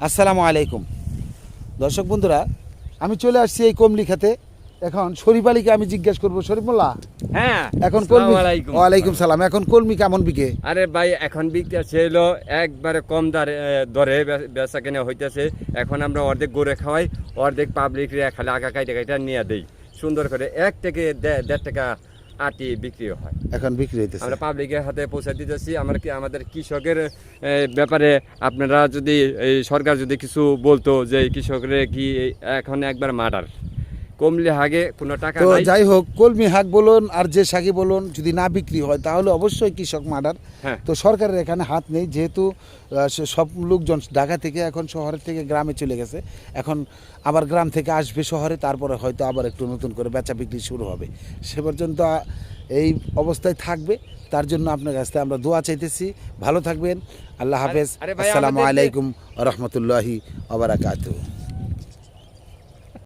আসসালামু আলাইকুম দর্শক বন্ধুরা, আমি চলে আসছি এই কমলি খাতে। এখন শরীফ আলীকে আমি জিজ্ঞেস করবো, শরীফ মোল্লা হ্যাঁ, এখন কলমি, আসসালামু আলাইকুম। ওয়ালাইকুম সালাম, এখন কলমি কেমন বিকে? আরে ভাই, এখন বিকতেছে হলো একবারে কম দরে বেচা কেনা হইতেছে। এখন আমরা অর্ধেক গড়ে খাওয়াই, অর্ধেক পাবলিক খালি আগা কাইটা নিয়ে দেই সুন্দর করে। 1 থেকে 1.5 টাকা আটি বিক্রি হয়। এখন বিক্রি হইতেছে, আমরা পাবলিকের হাতে পৌঁছে দিতেছি। আমাদের কৃষকের ব্যাপারে আপনারা যদি এই সরকার যদি কিছু বলতো যে কৃষকের কি এখন একবার মার্ডার, কমলে হাগে কোনো টাকা তো নাই। যাই হোক, কলমি শাক বলুন আর যে শাকই বলুন, যদি না বিক্রি হয় তাহলে অবশ্যই কৃষক মার্ডার। হ্যাঁ, তো সরকারের এখানে হাত নেই, যেহেতু সব লোকজন ঢাকা থেকে এখন শহরের থেকে গ্রামে চলে গেছে। এখন আবার গ্রাম থেকে আসবে শহরে, তারপরে হয়তো আবার একটু নতুন করে বেচা বিক্রি শুরু হবে। সে পর্যন্ত এই অবস্থায় থাকবে, তার জন্য আপনার কাছ থেকে আমরা দোয়া চাইতেছি। ভালো থাকবেন, আল্লাহ হাফেজ, আরে ভাই, আসসালামু আমাদের যে- আলাইকুম রহমতুল্লাহি ওয়া বারাকাতুহু।